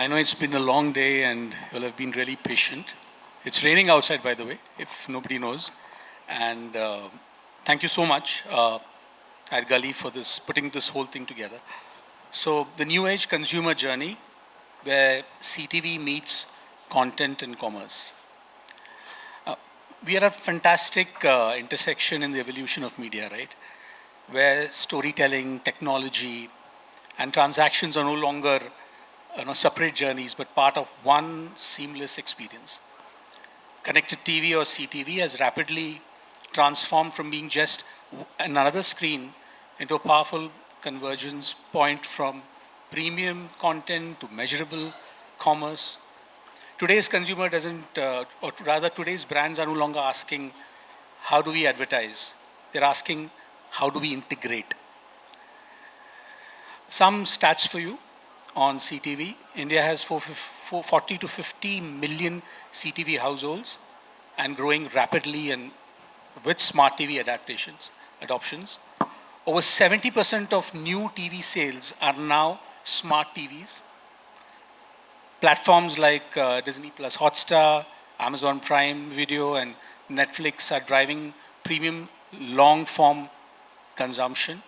know it's been a long day and you'll have been really patient. It's raining outside, by the way, if nobody knows. And thank you so much, Adgully, for putting this whole thing together. So the new age consumer journey, where CTV meets content and commerce. We are at a fantastic intersection in the evolution of media, right? Where storytelling, technology, and transactions are no longer separate journeys, but part of one seamless experience. Connected TV or CTV has rapidly transformed from being just another screen into a powerful convergence point from premium content to measurable commerce. Today's consumer doesn't, or rather today's brands are no longer asking, how do we advertise? They're asking, how do we integrate? Some stats for you on CTV. India has 40 to 50 million CTV households and growing rapidly and with smart TV adoptions. Over 70% of new TV sales are now smart TVs. Platforms like Disney Plus Hotstar, Amazon Prime Video, and Netflix are driving premium long-form consumption.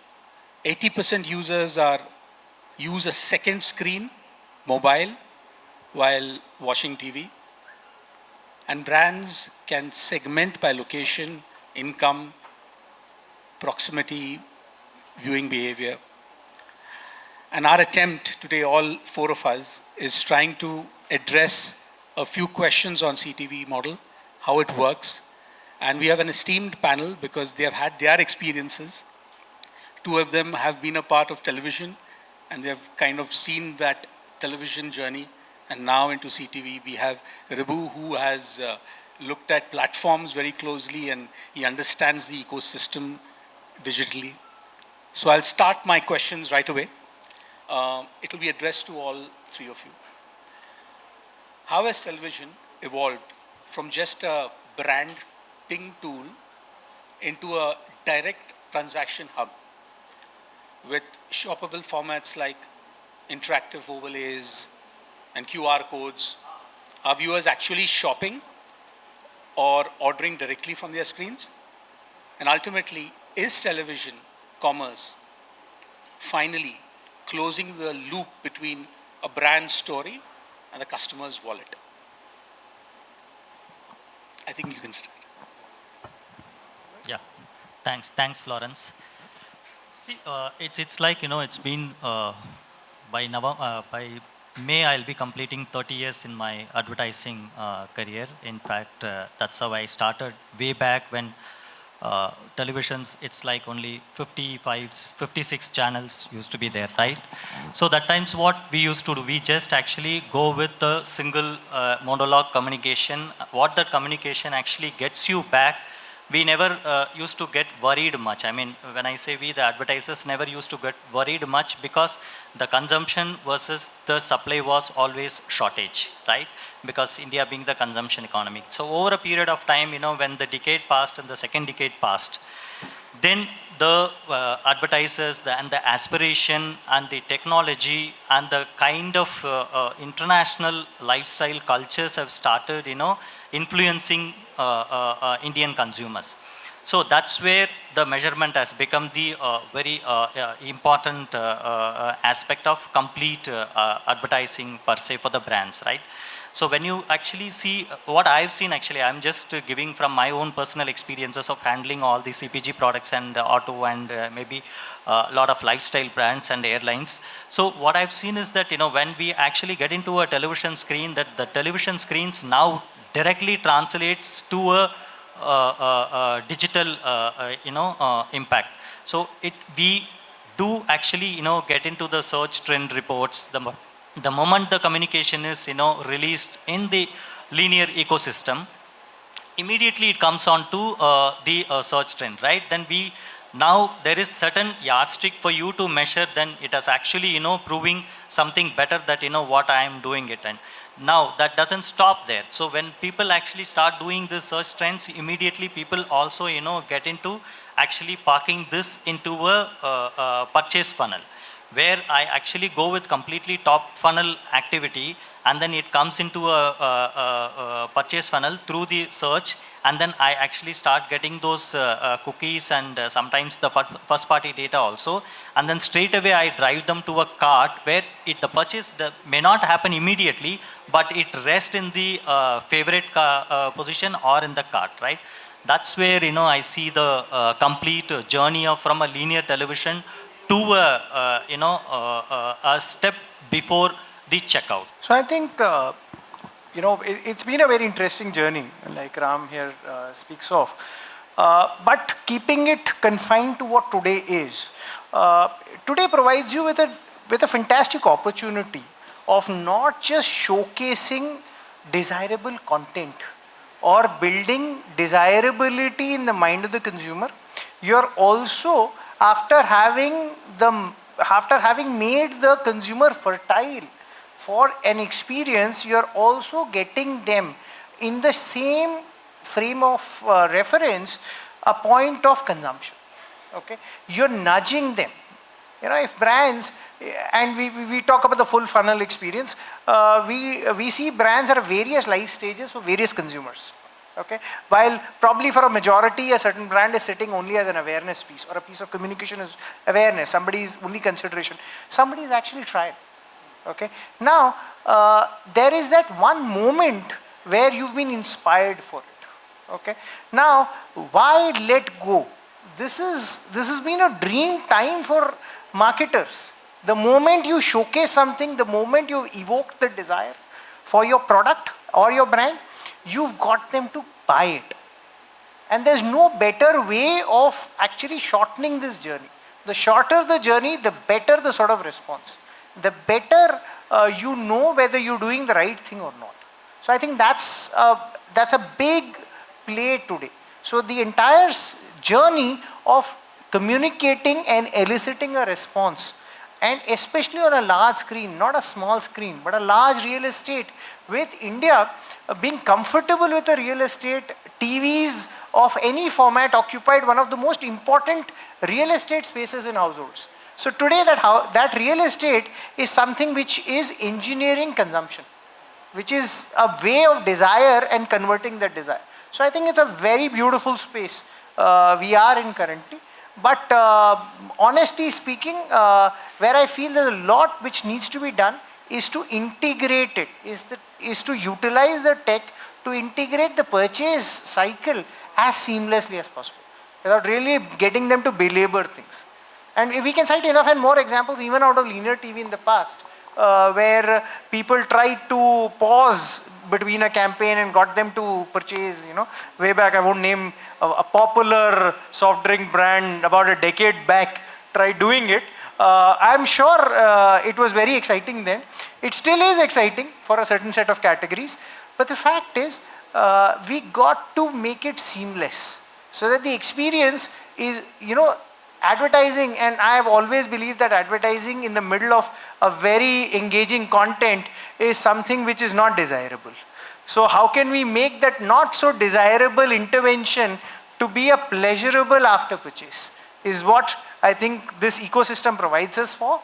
80% users use a second screen, mobile, while watching TV. And brands can segment by location, income, proximity, viewing behavior. And our attempt today, all four of us, is trying to address a few questions on CTV model, how it works. And we have an esteemed panel because they have had their experiences. Two of them have been a part of television and they have kind of seen that television journey. And now into CTV, we have Ribu, who has looked at platforms very closely and he understands the ecosystem digitally. So I'll start my questions right away. It will be addressed to all three of you. How has television evolved from just a branding tool into a direct transaction hub with shoppable formats like interactive overlays and QR codes? Are viewers actually shopping or ordering directly from their screens? And ultimately, is television commerce finally closing the loop between a brand story and the customer's wallet? I think you can start. Yeah, thanks, Lawrence. See, it's like, it's been by May I'll be completing 30 years in my advertising career. In fact, that's how I started way back when televisions, it's like only 56 channels used to be there, right? So that times what we used to do, we just actually go with the single monologue communication. What that communication actually gets you back, we never used to get worried much. I mean, when I say we, the advertisers never used to get worried much because the consumption versus the supply was always shortage, right? Because India being the consumption economy. So over a period of time, when the decade passed and the second decade passed, then the advertisers and the aspiration and the technology and the kind of international lifestyle cultures have started, influencing Indian consumers. So that's where the measurement has become the very important aspect of complete advertising per se for the brands, right? So when you actually see what I've seen, actually, I'm just giving from my own personal experiences of handling all the CPG products and auto and maybe a lot of lifestyle brands and airlines. So what I've seen is that, when we actually get into a television screen, that the television screens now directly translates to a digital, impact. So we do actually, get into the search trend reports. The moment the communication is, released in the linear ecosystem, immediately it comes on to the search trend, right? Then now there is certain yardstick for you to measure, then it is actually, proving something better that, what I am doing it. And now that doesn't stop there. So when people actually start doing the search trends, immediately people also, get into actually parking this into a purchase funnel, where I actually go with completely top funnel activity and then it comes into a purchase funnel through the search, and then I actually start getting those cookies and sometimes the first party data also, and then straight away I drive them to a cart where the purchase may not happen immediately, but it rests in the favorite position or in the cart, right? That's where, you know, I see the complete journey of from a linear television to a step before the checkout. So I think, it's been a very interesting journey, like Ram here speaks of. But keeping it confined to what today is, today provides you with a fantastic opportunity of not just showcasing desirable content or building desirability in the mind of the consumer. You're also, after having made the consumer fertile for an experience, you're also getting them in the same frame of reference, a point of consumption. Okay, you're nudging them. If brands, and we talk about the full funnel experience, we see brands at various life stages for various consumers. Okay, while probably for a majority, a certain brand is sitting only as an awareness piece, or a piece of communication is awareness, somebody's only consideration, somebody is actually tried. Okay, now there is that one moment where you've been inspired for it. Okay, now why let go? This has been a dream time for marketers. The moment you showcase something, the moment you evoke the desire for your product or your brand, you've got them to buy it. And there's no better way of actually shortening this journey. The shorter the journey, the better the sort of response. The better you know whether you're doing the right thing or not. So I think that's a big play today. So the entire journey of communicating and eliciting a response, and especially on a large screen, not a small screen, but a large real estate, with India being comfortable with a real estate, TVs of any format occupied one of the most important real estate spaces in households. So today that real estate is something which is engineering consumption, which is a way of desire and converting that desire. So I think it's a very beautiful space we are in currently. But honestly speaking, where I feel there's a lot which needs to be done is to integrate it, is to utilize the tech to integrate the purchase cycle as seamlessly as possible, without really getting them to belabor things. And if we can cite enough and more examples even out of linear TV in the past, where people tried to pause between a campaign and got them to purchase, way back, I won't name a popular soft drink brand about a decade back, tried doing it. I'm sure it was very exciting then. It still is exciting for a certain set of categories. But the fact is, we got to make it seamless so that the experience is, advertising, and I have always believed that advertising in the middle of a very engaging content is something which is not desirable. So how can we make that not so desirable intervention to be a pleasurable after purchase, is what I think this ecosystem provides us for.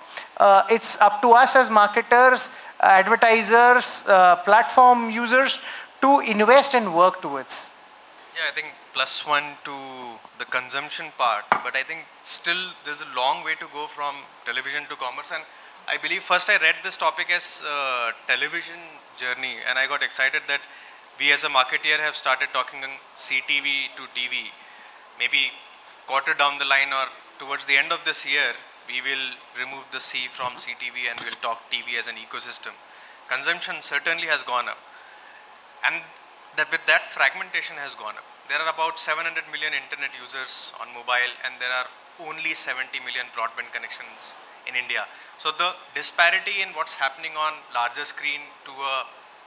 It's up to us as marketers, advertisers, platform users to invest and work towards. Yeah, I think +1 to the consumption part, but I think still there's a long way to go from television to commerce. And I believe first I read this topic as television journey, and I got excited that we as a marketeer have started talking on CTV to TV. Maybe quarter down the line or towards the end of this year, we will remove the C from CTV and we'll talk TV as an ecosystem. Consumption certainly has gone up, and that with that fragmentation has gone up. There are about 700 million internet users on mobile, and there are only 70 million broadband connections in India. So the disparity in what's happening on larger screen to a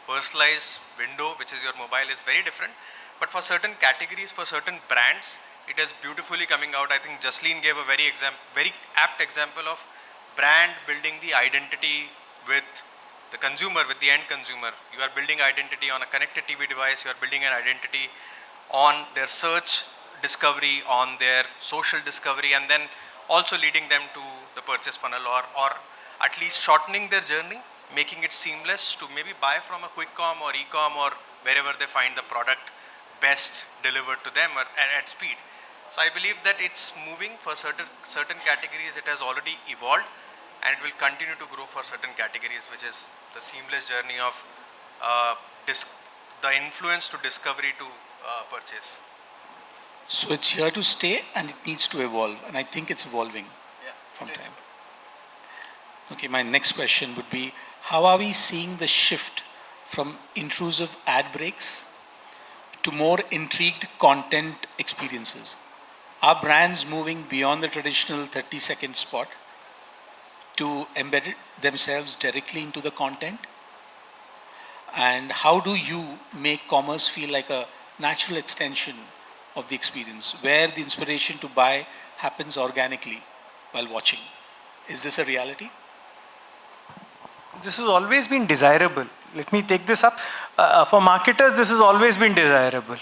personalized window, which is your mobile, is very different. But for certain categories, for certain brands, it is beautifully coming out. I think Jasleen gave a very apt example of brand building the identity with the consumer, with the end consumer. You are building identity on a connected TV device, you are building an identity on their search discovery, on their social discovery, and then also leading them to the purchase funnel, or at least shortening their journey making it seamless to maybe buy from a quick com or e-com or wherever they find the product best delivered to them or at speed. So I believe that it's moving for certain categories. It has already evolved, and it will continue to grow for certain categories, which is the seamless journey of the influence to discovery to purchase. So it's here to stay and it needs to evolve, and I think it's evolving from time. Okay, my next question would be, how are we seeing the shift from intrusive ad breaks to more intrigued content experiences? Are brands moving beyond the traditional 30-second spot to embed themselves directly into the content? And how do you make commerce feel like a natural extension of the experience, where the inspiration to buy happens organically while watching? Is this a reality? This has always been desirable. Let me take this up. For marketers, this has always been desirable.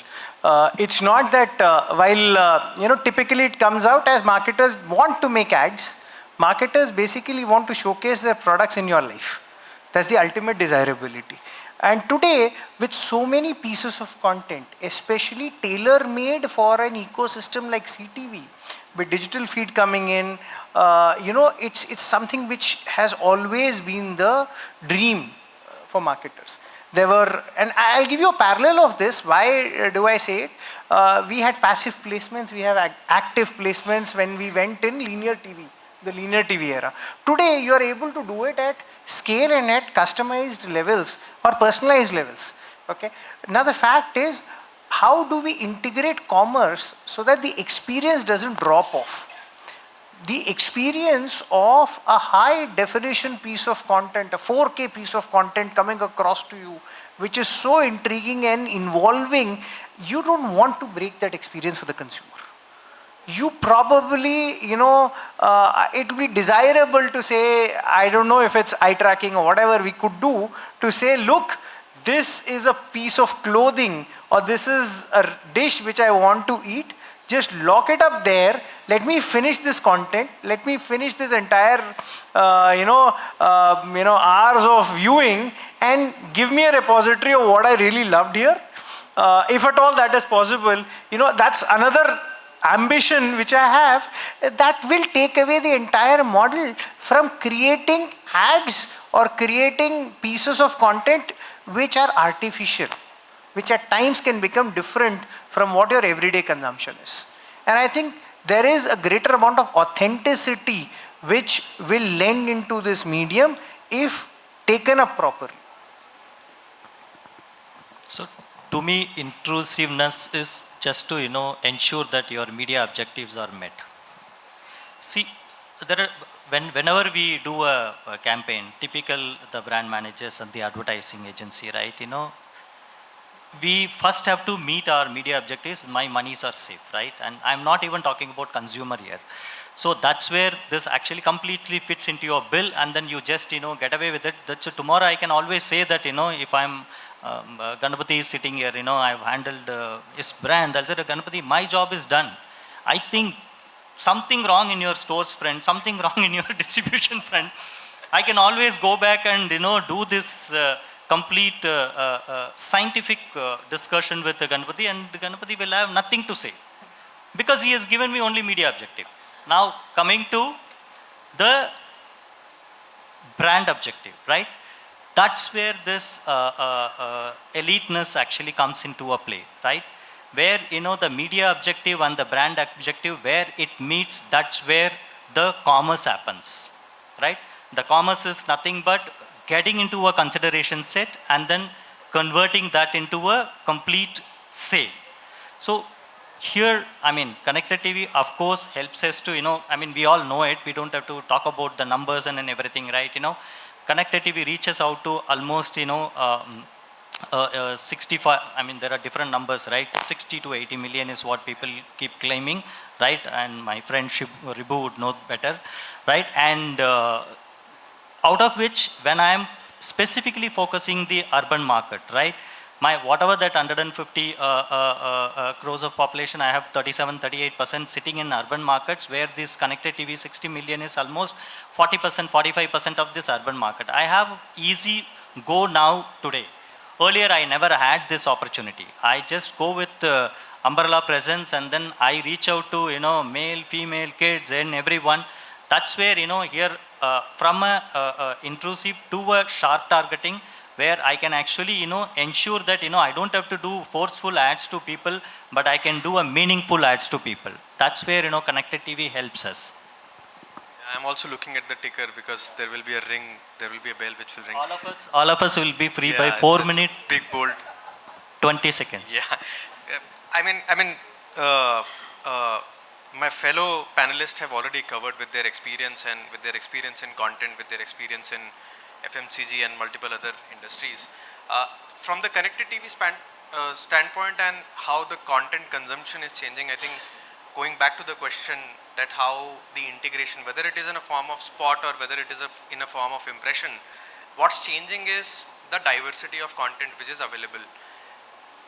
It's not that while typically it comes out as marketers want to make ads, marketers basically want to showcase their products in your life. That's the ultimate desirability. And today, with so many pieces of content, especially tailor-made for an ecosystem like CTV, with digital feed coming in, it's something which has always been the dream for marketers. And I'll give you a parallel of this. Why do I say it? We had passive placements, we have active placements when we went in linear TV, the linear TV era. Today, you are able to do it at scale and at customized levels or personalized levels. Okay. Now the fact is, how do we integrate commerce so that the experience doesn't drop off? The experience of a high definition piece of content, a 4K piece of content coming across to you, which is so intriguing and involving, you don't want to break that experience for the consumer. You probably, it would be desirable to say, I don't know if it's eye tracking or whatever we could do, to say, look, this is a piece of clothing or this is a dish which I want to eat. Just lock it up there. Let me finish this content. Let me finish this entire, hours of viewing and give me a repository of what I really loved here. If at all that is possible, that's another ambition which I have, that will take away the entire model from creating ads or creating pieces of content which are artificial, which at times can become different from what your everyday consumption is. And I think there is a greater amount of authenticity which will lend into this medium if taken up properly. So to me, intrusiveness is just to ensure that your media objectives are met. See, whenever we do a campaign, typical the brand managers and the advertising agency, right? We first have to meet our media objectives. My monies are safe, right? And I'm not even talking about consumer here. So that's where this actually completely fits into your bill, and then you just get away with it. So tomorrow I can always say that if I'm Ganapati is sitting here, I've handled his brand. I'll say, Ganapati, my job is done. I think something wrong in your stores, friend, something wrong in your distribution, friend. I can always go back and do this complete scientific discussion with the Ganapati, and the Ganapati will have nothing to say because he has given me only media objective. Now coming to the brand objective, right? That's where this eliteness actually comes into a play, right? Where the media objective and the brand objective, where it meets, that's where the commerce happens, right? The commerce is nothing but getting into a consideration set and then converting that into a complete sale. So here, connected TV, of course, helps us to, we all know it. We don't have to talk about the numbers and everything, right? Connected TV reaches out to almost, 65, there are different numbers, right? 60 to 80 million is what people keep claiming, right? And my friend Ribu would know better, right? And out of which, when I am specifically focusing the urban market, right? my whatever that 150 crores of population, I have 37-38% sitting in urban markets where this connected TV 60 million is almost 40%, 45% of this urban market. I have easy go now today. Earlier, I never had this opportunity. I just go with umbrella presence, and then I reach out to, male, female, kids, and everyone. That's where, here from a intrusive to a sharp targeting, where I can actually, ensure that, I don't have to do forceful ads to people, but I can do a meaningful ads to people. That's where, connected TV helps us. I'm also looking at the ticker because there will be a ring, there will be a bell which will ring. All of us will be free by 4 minutes. Big bold. 20 seconds. Yeah. My fellow panelists have already covered with their experience and with their experience in content, with their experience in FMCG and multiple other industries. From the connected TV standpoint and how the content consumption is changing, I think going back to the question that how the integration, whether it is in a form of spot or whether it is in a form of impression, what's changing is the diversity of content which is available.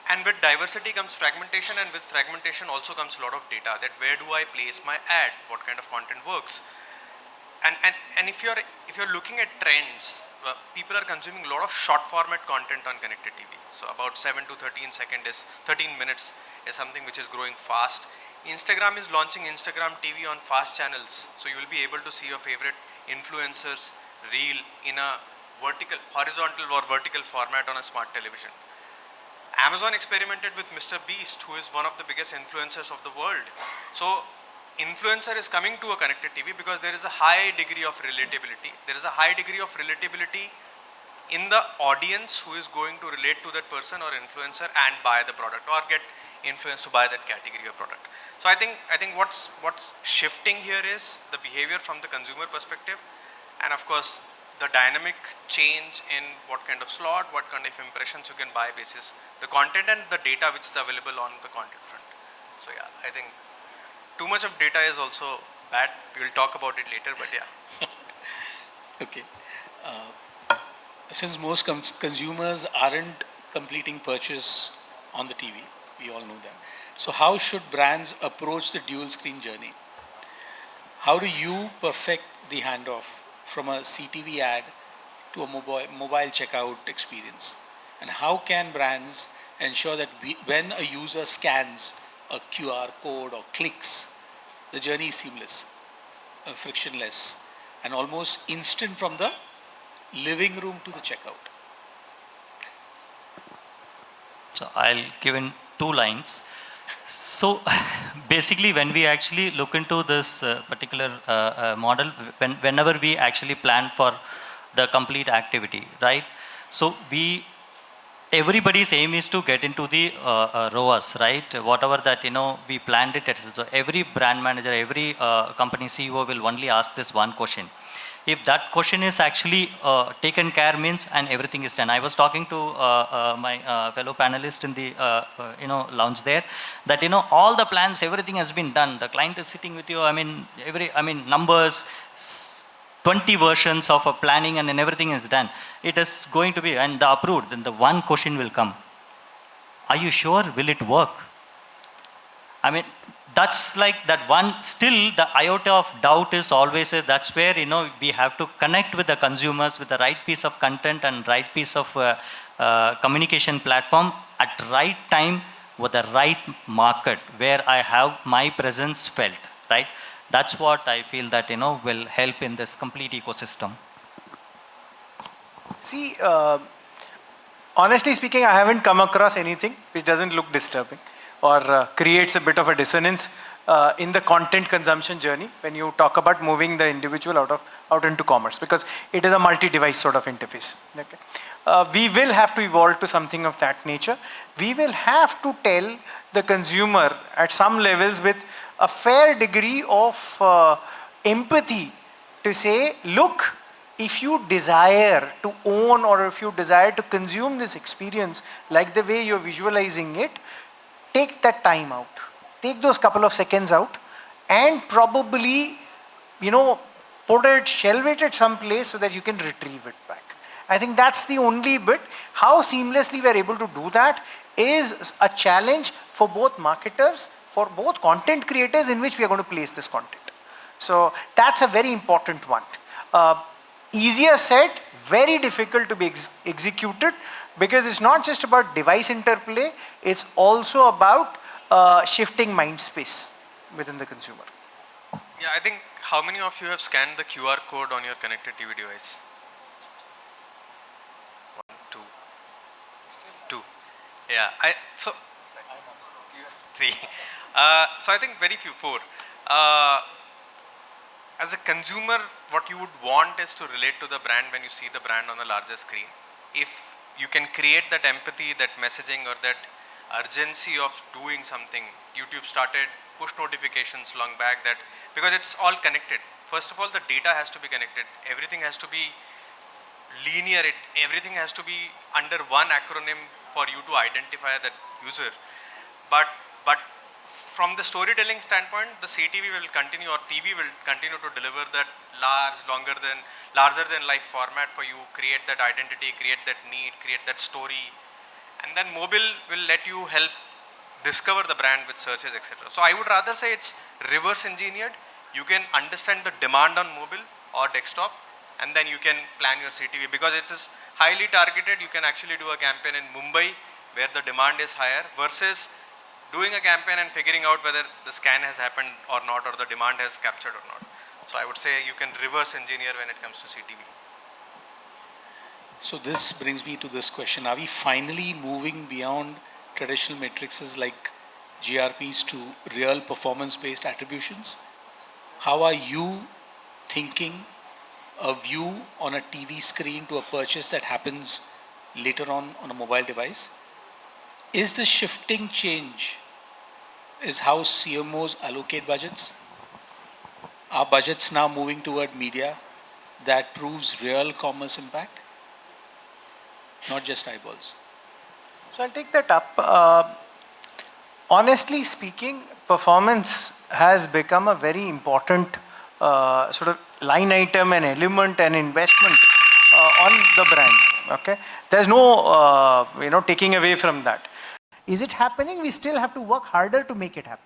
And with diversity comes fragmentation, and with fragmentation also comes a lot of data, that where do I place my ad, what kind of content works. And if you're looking at trends, people are consuming a lot of short format content on connected TV. So about 7 to 13 minutes is something which is growing fast. Instagram is launching Instagram TV on fast channels. So you will be able to see your favorite influencers reel in a horizontal or vertical format on a smart television. Amazon experimented with Mr. Beast, who is one of the biggest influencers of the world. So influencer is coming to a connected TV because there is a high degree of relatability. There is a high degree of relatability in the audience who is going to relate to that person or influencer and buy the product or get influenced to buy that category of product. So I think what's shifting here is the behavior from the consumer perspective, and of course the dynamic change in what kind of slot, what kind of impressions you can buy basis the content and the data which is available on the content front. So yeah, I think too much of data is also bad. We will talk about it later, but yeah. Okay. Since most consumers aren't completing purchase on the TV, we all know that. So how should brands approach the dual screen journey? How do you perfect the handoff from a CTV ad to a mobile checkout experience? And how can brands ensure that when a user scans a QR code or clicks, the journey is seamless, frictionless, and almost instant from the living room to the checkout? So I'll give in 2 lines. So basically, when we actually look into this particular model, whenever we actually plan for the complete activity, right? So everybody's aim is to get into the ROAS, right? Whatever that, we planned it. So every brand manager, every company CEO will only ask this one question. If that question is actually taken care means, and everything is done. I was talking to my fellow panelist in the lounge there, that all the plans, everything has been done. The client is sitting with you. Numbers, 20 versions of a planning, and then everything is done. It is going to be and approved. Then the one question will come: are you sure? Will it work? That's like that one. Still, the iota of doubt is always there. That's where we have to connect with the consumers with the right piece of content and right piece of communication platform at right time with the right market where I have my presence felt. Right. That's what I feel that will help in this complete ecosystem. See, honestly speaking, I haven't come across anything which doesn't look disturbing or creates a bit of a dissonance in the content consumption journey when you talk about moving the individual out into commerce, because it is a multi-device sort of interface. Okay. We will have to evolve to something of that nature. We will have to tell the consumer at some levels with a fair degree of empathy to say, look, if you desire to own or if you desire to consume this experience like the way you're visualizing it, take that time out. Take those couple of seconds out and probably, shelve it at some place so that you can retrieve it back. I think that's the only bit. How seamlessly we are able to do that is a challenge for both marketers, for both content creators in which we are going to place this content. So that's a very important one. Easier said, very difficult to be executed, because it's not just about device interplay, it's also about shifting mind space within the consumer. Yeah, I think how many of you have scanned the QR code on your connected TV device? 1, 2, 2. Yeah, so 3. So I think very few, 4. As a consumer, what you would want is to relate to the brand when you see the brand on the larger screen. If you can create that empathy, that messaging, or that urgency of doing something. YouTube started push notifications long back, that because it's all connected. First of all, the data has to be connected. Everything has to be linear. Everything has to be under one acronym for you to identify that user. But from the storytelling standpoint, the CTV will continue, or TV will continue to deliver that larger than life format for you, create that identity, create that need, create that story. And then mobile will let you help discover the brand with searches, etc. So I would rather say it's reverse engineered. You can understand the demand on mobile or desktop, and then you can plan your CTV, because it is highly targeted. You can actually do a campaign in Mumbai where the demand is higher, versus doing a campaign and figuring out whether the scan has happened or not, or the demand has captured or not. So I would say you can reverse engineer when it comes to CTV. So this brings me to this question. Are we finally moving beyond traditional matrices like GRPs to real performance-based attributions? How are you thinking a view on a TV screen to a purchase that happens later on a mobile device? Is the shifting change is how CMOs allocate budgets? Are budgets now moving toward media that proves real commerce impact? Not just eyeballs. So I'll take that up. Honestly speaking, performance has become a very important sort of line item and element and investment on the brand. Okay, there's no taking away from that. Is it happening? We still have to work harder to make it happen.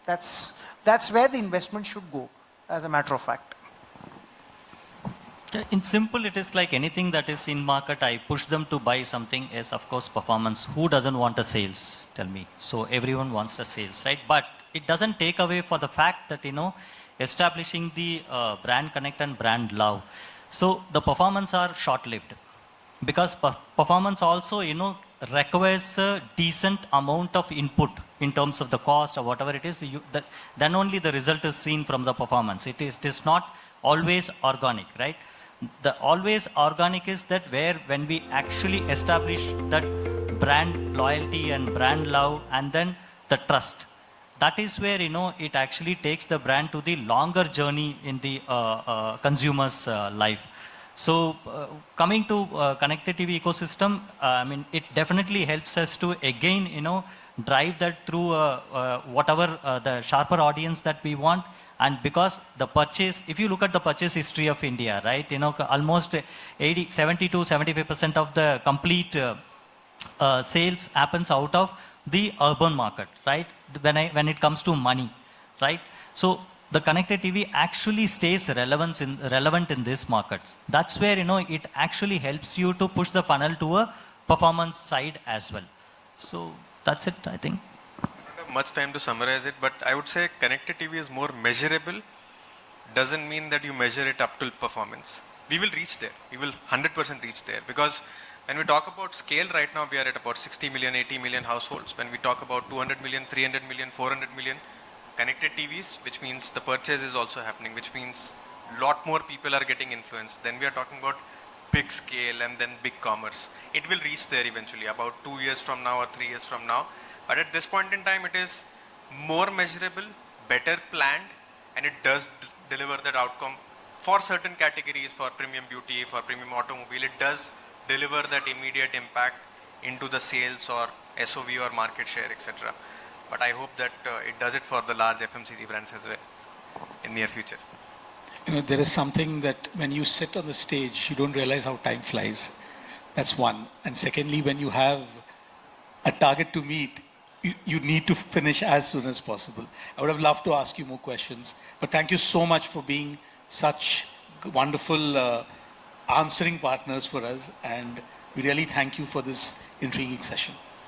That's where the investment should go, as a matter of fact. In simple, it is like anything that is in market, I push them to buy something is, of course, performance. Who doesn't want a sales? Tell me. So everyone wants a sales, right? But it doesn't take away for the fact that, establishing the brand connect and brand love. So the performance are short-lived, because performance also, requires a decent amount of input in terms of the cost or whatever it is. Then only the result is seen from the performance. It is not always organic, right? The always organic is that when we actually establish that brand loyalty and brand love, and then the trust, that is where it actually takes the brand to the longer journey in the consumer's life. So coming to connected TV ecosystem, I mean, it definitely helps us to again drive that through whatever the sharper audience that we want. And because the purchase, if you look at the purchase history of India, right, almost 70 to 75% of the complete sales happens out of the urban market, right? When it comes to money, right? So the connected TV actually stays relevant in these markets. That's where it actually helps you to push the funnel to a performance side as well. So that's it, I think. Much time to summarize it, but I would say connected TV is more measurable. Doesn't mean that you measure it up to performance. We will reach there. We will 100% reach there, because when we talk about scale right now, we are at about 60 million, 80 million households. When we talk about 200 million, 300 million, 400 million connected TVs, which means the purchase is also happening, which means a lot more people are getting influenced. Then we are talking about big scale and then big commerce. It will reach there eventually, about 2 years from now or 3 years from now. But at this point in time, it is more measurable, better planned, and it does deliver that outcome for certain categories, for premium beauty, for premium automobile. It does deliver that immediate impact into the sales or SOV or market share, etc. But I hope that it does it for the large FMCG brands as well in near future. There is something that when you sit on the stage, you don't realize how time flies. That's one. And secondly, when you have a target to meet, you need to finish as soon as possible. I would have loved to ask you more questions, but thank you so much for being such wonderful answering partners for us, and we really thank you for this intriguing session.